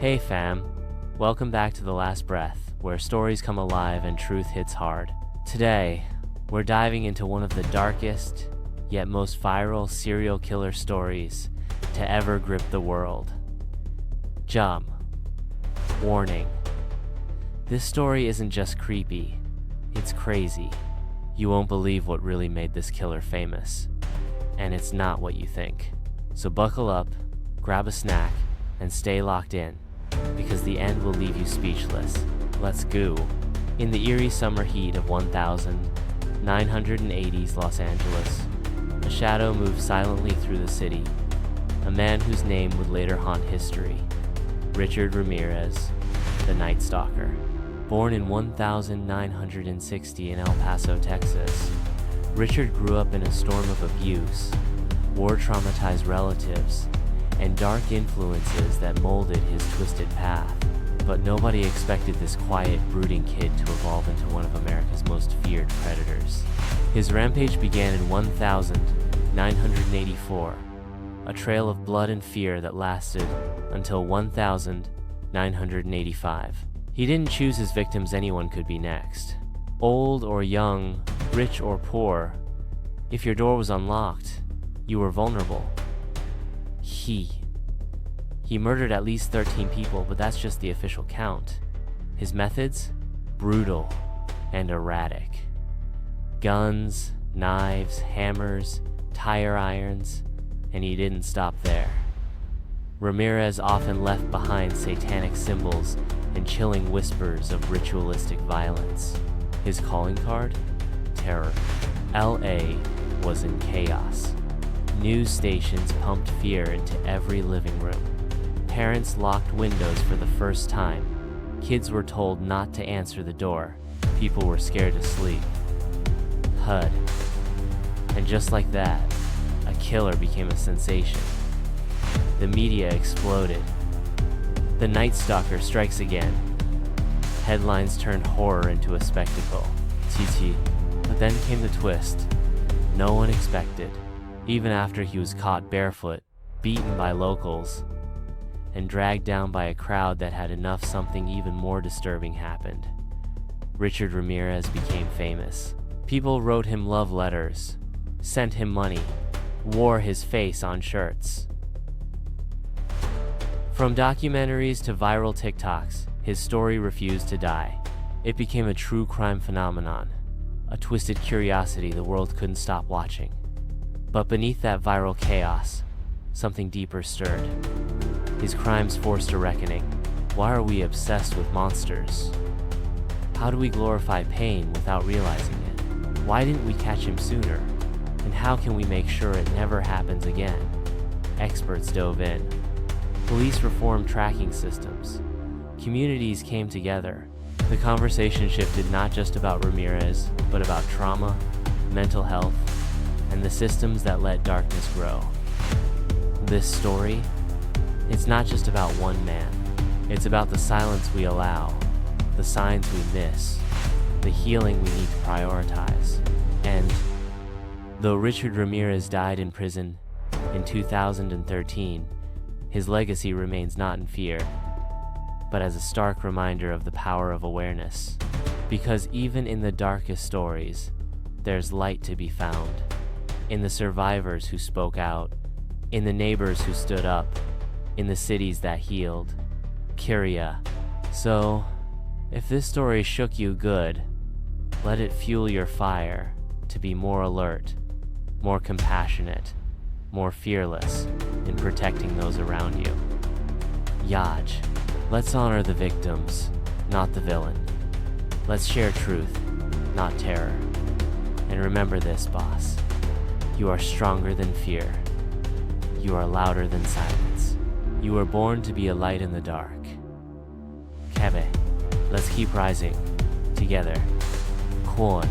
Hey fam, welcome back to The Last Breath, where stories come alive and truth hits hard. Today, we're diving into one of the darkest, yet most viral serial killer stories to ever grip the world. Jump. Warning. This story isn't just creepy, it's crazy. You won't believe what really made this killer famous. And it's not what you think. So buckle up, grab a snack, and stay locked in, because the end will leave you speechless. Let's go. In the eerie summer heat of 1980s Los Angeles, a shadow moved silently through the city. A man whose name would later haunt history. Richard Ramirez, the Night Stalker. Born in 1960 in El Paso, Texas, Richard grew up in a storm of abuse, war-traumatized relatives, and dark influences that molded his twisted path. But nobody expected this quiet, brooding kid to evolve into one of America's most feared predators. His rampage began in 1984, a trail of blood and fear that lasted until 1985. He didn't choose his victims. Anyone could be next. Old or young, rich or poor, if your door was unlocked, you were vulnerable. He murdered at least 13 people, but that's just the official count. His methods? Brutal and erratic. Guns, knives, hammers, tire irons, and he didn't stop there. Ramirez often left behind satanic symbols and chilling whispers of ritualistic violence. His calling card? Terror. LA was in chaos. News stations pumped fear into every living room. Parents locked windows for the first time. Kids were told not to answer the door. People were scared to sleep. HUD. And just like that, a killer became a sensation. The media exploded. The Night Stalker strikes again. Headlines turned horror into a spectacle. But then came the twist no one expected. Even after he was caught barefoot, beaten by locals, and dragged down by a crowd that had enough, something even more disturbing happened. Richard Ramirez became famous. People wrote him love letters, sent him money, wore his face on shirts. From documentaries to viral TikToks, his story refused to die. It became a true crime phenomenon, a twisted curiosity the world couldn't stop watching. But beneath that viral chaos, something deeper stirred. His crimes forced a reckoning. Why are we obsessed with monsters? How do we glorify pain without realizing it? Why didn't we catch him sooner? And how can we make sure it never happens again? Experts dove in. Police reformed tracking systems. Communities came together. The conversation shifted not just about Ramirez, but about trauma, mental health, and the systems that let darkness grow. This story, it's not just about one man. It's about the silence we allow, the signs we miss, the healing we need to prioritize. And though Richard Ramirez died in prison in 2013, his legacy remains not in fear, but as a stark reminder of the power of awareness. Because even in the darkest stories, there's light to be found. In the survivors who spoke out, in the neighbors who stood up, in the cities that healed. Kyria. So, if this story shook you good, let it fuel your fire to be more alert, more compassionate, more fearless in protecting those around you. Yaj. Let's honor the victims, not the villain. Let's share truth, not terror. And remember this, boss. You are stronger than fear. You are louder than silence. You were born to be a light in the dark. Kebe, let's keep rising. Together. Kwon.